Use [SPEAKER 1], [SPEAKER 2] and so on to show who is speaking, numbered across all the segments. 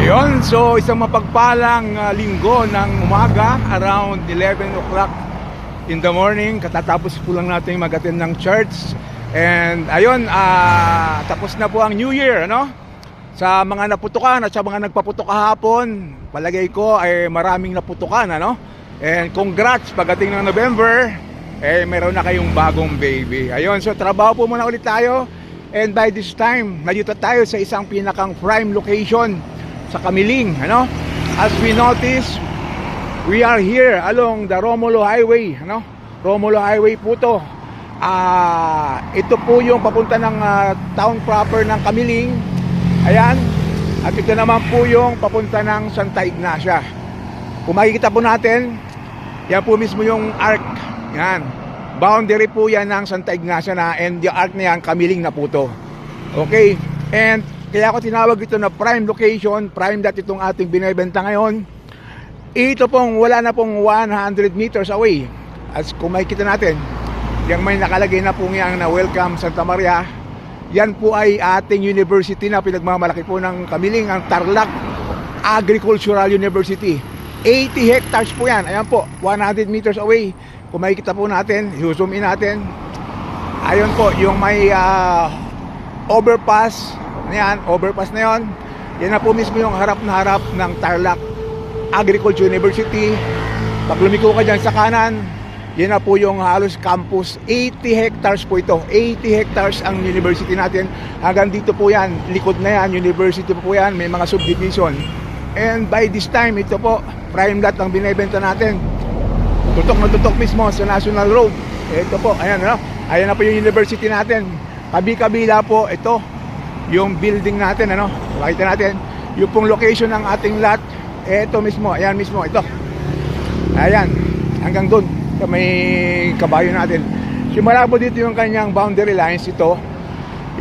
[SPEAKER 1] Ayun, so isang mapagpalang linggo ng umaga, around 11 o'clock in the morning. Katatapos po lang natin mag-attend ng church. And ayun, tapos na po ang New Year, ano? Sa mga naputukan at sa mga nagpaputok kahapon, palagay ko ay maraming naputukan, ano? And congrats, pagdating ng November, meron na kayong bagong baby. Ayun, so trabaho po muna ulit tayo. And by this time, nandito tayo sa isang pinakang prime location sa Kamiling, ano? As we notice, we are here along the Romulo Highway, ano? Romulo Highway po to. Ito po yung papunta ng town proper ng Kamiling. Ayan. At ito naman po yung papunta ng Santa Ignacia. Kung makikita po natin, yan po mismo yung arc. Yan. Boundary po yan ng Santa Ignacia na, and yung arc na yan, Kamiling na po to. Okay. And kaya ako tinawag ito na prime location, prime dot itong ating binibenta ngayon. Ito pong wala na pong 100 meters away. As kung makikita natin, yung may nakalagay na pong yan na Welcome Santa Maria. Yan po ay ating university na pinagmamalaki po ng Kamiling, ang Tarlac Agricultural University. 80 hectares po yan. Ayan po, 100 meters away. Kung makikita po natin, zoom in natin. Ayun po, yung may overpass. Ayan, overpass na yon. Yan na po mismo yung harap na harap ng Tarlac Agricultural University. Pag lumiko ka dyan sa kanan, yan na po yung halos campus. 80 hectares po ito. 80 hectares ang university natin. Hanggang dito po yan, likod na yan, university po yan. May mga subdivision. And by this time, ito po, prime lot ang binibenta natin. Tutok na tutok mismo sa National Road. Ito po, ayan, no? Ayan na po yung university natin. Kabi-kabila po, ito yung building natin, ano? Makita natin yung pong location ng ating lot. Ito mismo, ayan mismo, ito. Ayan, hanggang dun may kabayo natin. Simula po dito yung kanyang boundary lines. Ito,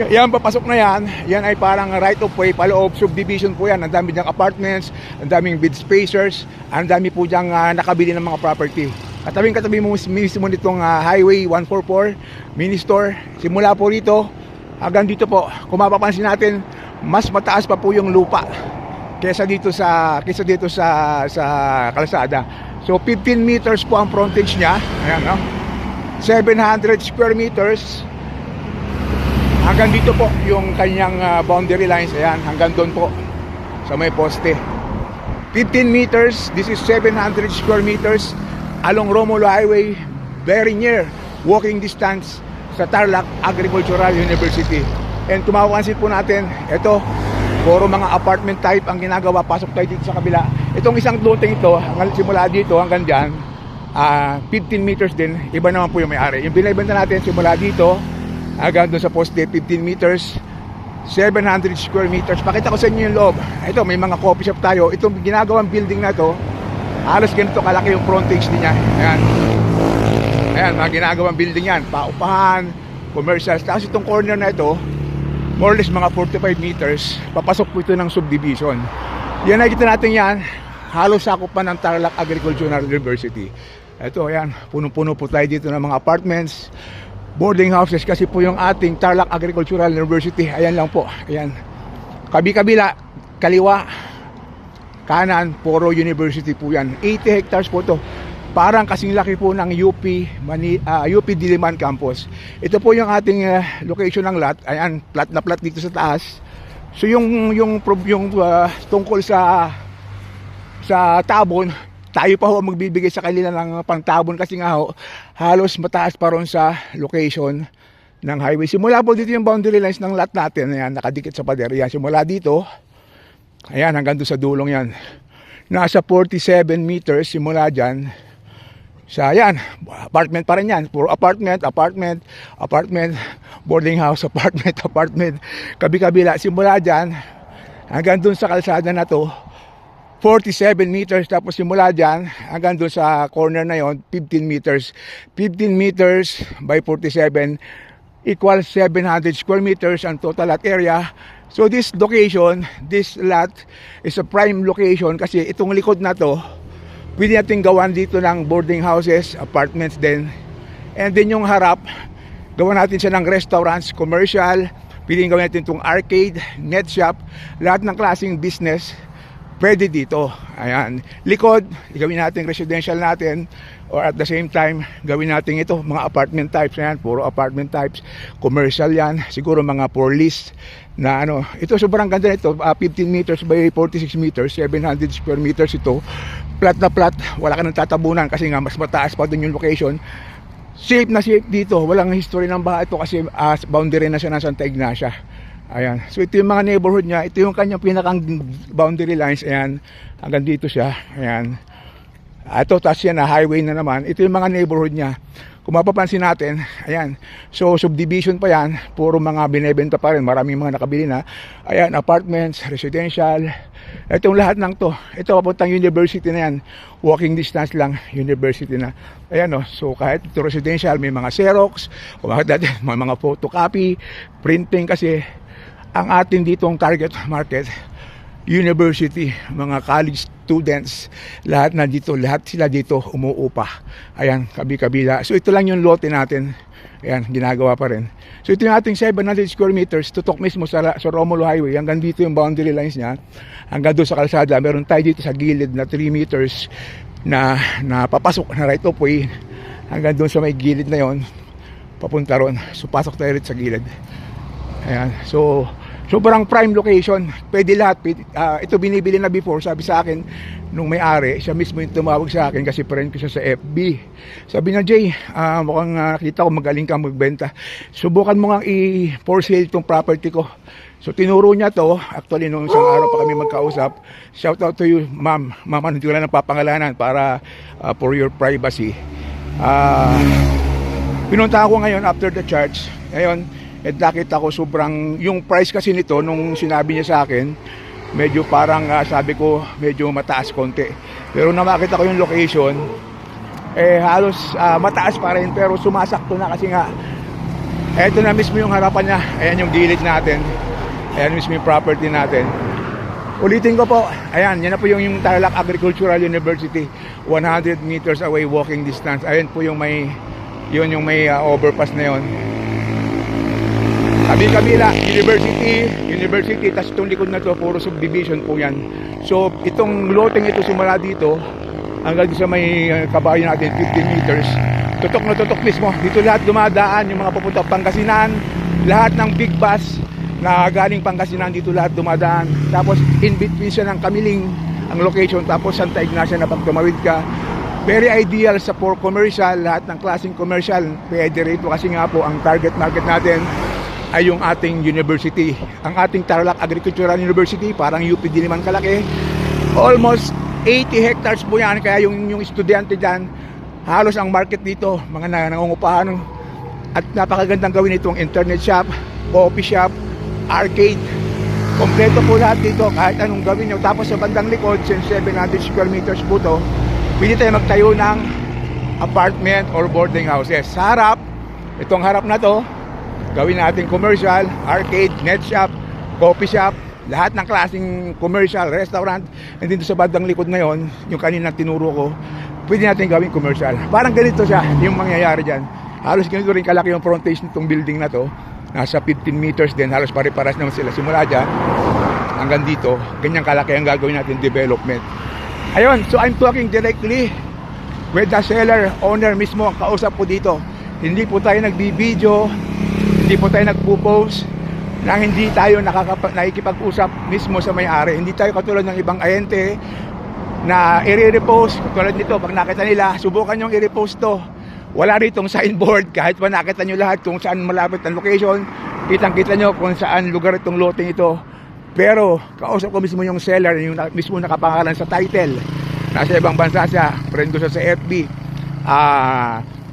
[SPEAKER 1] yan, papasok na yan. Yan ay parang right of way, paloob, subdivision po yan. Ang dami diyang apartments, ang daming bid spacers, ang dami po diyang nakabili ng mga property. Katabing-katabi mo mismo nitong Highway 144 mini store. Simula po rito hanggang dito po, kung mapapansin natin, mas mataas pa po yung lupa kaysa dito sa kalsada. So 15 meters po ang frontage niya. Ayan, no? 700 square meters. Hanggang dito po yung kanyang boundary lines. Ayan, hanggang doon po sa may poste. 15 meters, this is 700 square meters along Romulo Highway, very near walking distance sa Tarlac Agricultural University. And tumawansin po natin, ito, puro mga apartment type ang ginagawa. Pasok tayo dito sa kabila. Itong isang loting ito, simula dito hanggang dyan, 15 meters din. Iba naman po yung may-ari. Yung binibenta natin simula dito hanggang doon sa poste, 15 meters, 700 square meters. Pakita ko sa inyo yung loob. Ito, may mga coffee shop tayo. Itong ginagawang building na to, halos ganito kalaki yung frontage niya. Ayan. Ayan, mga ginagawang building yan. Paupahan, commercials. Tapos itong corner na ito, more or less mga 45 meters, papasok po ito ng subdivision. Yan, nakikita natin yan, halos sakop pa ng Tarlac Agricultural University. Ito, ayan, punong-puno po tayo dito ng mga apartments, boarding houses, kasi po yung ating Tarlac Agricultural University, ayan lang po, ayan. Kabi-kabila, kaliwa, kanan, puro university po yan. 80 hectares po to. Parang kasing laki po ng UP Diliman campus. Ito po yung ating location ng lot. Ayan, plat na plat dito sa taas. So yung tungkol sa tabon, tayo pa ho magbibigay sa kanila ng pangtabon kasi nga ho, halos mataas pa ron sa location ng highway. Simula po dito yung boundary lines ng lot natin. Ayan, nakadikit sa pader. Ayan, simula dito, ayan, hanggang doon sa dulong yan. Nasa 47 meters simula dyan. Sa yan, apartment pa rin yan. Puro apartment, boarding house, apartment. Kabi-kabila. Simula dyan, hanggang dun sa kalsada na to, 47 meters. Tapos simula dyan, hanggang dun sa corner na yon, 15 meters. 15 meters by 47 equals 700 square meters ang total lot area. So this location, this lot is a prime location kasi itong likod na to, pwede natin gawan dito ng boarding houses, apartments din. And then yung harap, gawan natin siya ng restaurants, commercial, pwede gawin natin itong arcade, net shop, lahat ng klaseng business pwede dito. Ayan. Likod, gawin natin residential natin, or at the same time, gawin natin ito, mga apartment types. Ayan, puro apartment types. Commercial yan. Siguro mga for lease na ano. Ito sobrang ganda nito. 15 meters by 46 meters, 700 square meters ito. Flat na flat. Wala ka nang tatabunan kasi nga mas mataas pa din yung location. Safe na safe dito. Walang history ng bahay ito kasi boundary na siya ng Santa Ignacia. Ayan. So ito yung mga neighborhood niya. Ito yung kanyang pinakang boundary lines. Ayan. Hanggang dito siya. Ayan. Ito, tapos yan na highway na naman. Ito yung mga neighborhood niya. Kung mapapansin natin, ayan. So subdivision pa yan. Puro mga binebenta pa rin. Maraming mga nakabili na. Ayan, apartments, residential. Itong lahat ng to. Ito papuntang university na yan. Walking distance lang, university na. Ayan o. So kahit ito residential, may mga Xerox. Kung bakit dati, may mga photocopy, printing kasi ang atin ditong target market, university, mga college students, lahat na dito, lahat sila dito umuupa. Ayan, kabi-kabila. So ito lang yung lote natin. Ayan, ginagawa pa rin. So ito yung ating 700 square meters, tutok mismo sa Romulo Highway. Hanggang dito yung boundary lines niya. Hanggang doon sa kalsada, meron tayo dito sa gilid na 3 meters na papasok na right of way. Hanggang doon sa may gilid na yon, papunta ron. So pasok tayo rin sa gilid. Ayan, so sobrang prime location. Pwede lahat. Ito binibili na before. Sabi sa akin, nung may-ari, siya mismo yung tumawag sa akin kasi friend ko siya sa FB. Sabi niya, Jay, mukhang nakita ko magaling ka magbenta. Subukan mo nga i-for sale itong property ko. So tinuro niya to. Actually, nung isang araw pa kami magkausap. Shout out to you, ma'am. Ma'am, hindi ko lang ng papangalanan para for your privacy. Pinunta ko ngayon after the church. Ngayon, at nakita ko sobrang, yung price kasi nito nung sinabi niya sa akin, medyo parang sabi ko medyo mataas konti. Pero nung makita ko yung location, halos mataas pa rin pero sumasakto na kasi nga eto na mismo yung harapan niya. Ayan yung gilid natin. Ayan mismo yung property natin. Ulitin ko po, ayan, yan na po yung Tarlac Agricultural University, 100 meters away walking distance. Ayan po yung may, yun yung may overpass na yun. Kabila, university, tas itong likod na to, puro subdivision po yan. So, itong loteng ito simula dito, hanggang sa may kabayo natin, 15 meters. Tutok na tutok mismo. Dito lahat dumadaan, yung mga papunta Pangasinan, lahat ng big bus na galing Pangasinan, dito lahat dumadaan. Tapos, in between siya ng Kamiling, ang location, tapos Santa Ignacia na pag tumawid ka. Very ideal sa for commercial, lahat ng klaseng commercial, pwede rito kasi nga po, ang target market natin, ay yung ating university. Ang ating Tarlac Agricultural University, parang UP din naman kalaki. Almost 80 hectares po yan. Kaya yung estudyante dyan, halos ang market dito, mga nangungupahan. At napakagandang gawin itong internet shop, coffee shop, arcade. Kompleto po lahat dito, kahit anong gawin nyo. Tapos sa bandang likod, since 700 square meters po to, pwede tayo magtayo ng apartment or boarding houses. Sa harap, itong harap na to, gawin natin commercial, arcade, net shop, coffee shop, lahat ng klaseng commercial, restaurant. And dito sa bandang likod na yon, yung kanina tinuro ko, pwede natin gawin commercial. Parang ganito siya, yung mangyayari dyan. Halos ganito rin kalaki yung frontage nitong building na to. Nasa 15 meters din, halos pare-paras naman sila. Simula dyan, hanggang dito, ganyang kalaki ang gagawin natin development. Ayun, so I'm talking directly with the seller, owner mismo, ang kausap po dito. Hindi po tayo nagbibideo, hindi po tayo nagpo-post nang hindi tayo nakikipag-usap mismo sa may-ari. Hindi tayo katulad ng ibang ahente na i-repost. Katulad nito, pag nakita nila, subukan nyo i-repost to. Wala ritong signboard. Kahit pa nakita nyo lahat kung saan malapit ang location, kitang-kita nyo kung saan lugar itong loting ito. Pero kausap ko mismo yung seller, yung mismo nakapangalan sa title. Nasa ibang bansa siya, friend ko siya sa FB.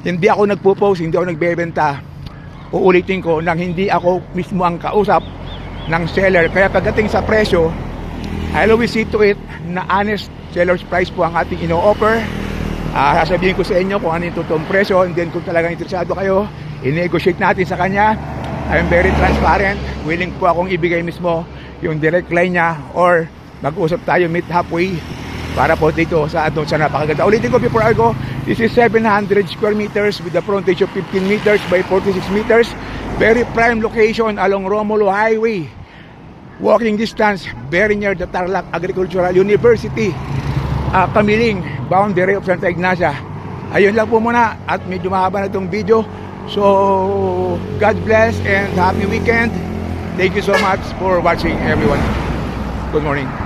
[SPEAKER 1] Hindi ako nagpo-post, hindi ako nagbebenta. Uulitin ko nang hindi ako mismo ang kausap ng seller. Kaya pagdating sa presyo, I'll always see to it na honest seller's price po ang ating ino-offer. Sasabihin ko sa inyo kung ano yung totoong presyo, and then kung talagang interesado kayo, i-negotiate natin sa kanya. I'm very transparent. Willing po akong ibigay mismo yung direct line niya or mag-usap tayo, meet halfway para po dito sa doon sa napakaganda. Ulitin ko before I go, this is 700 square meters with a frontage of 15 meters by 46 meters. Very prime location along Romulo Highway. walking distance, very near the Tarlac Agricultural University, Kamiling, boundary of Santa Ignacia. Ayun lang po muna at medyo mahaba na itong video. So, God bless and happy weekend. Thank you so much for watching, everyone. Good morning.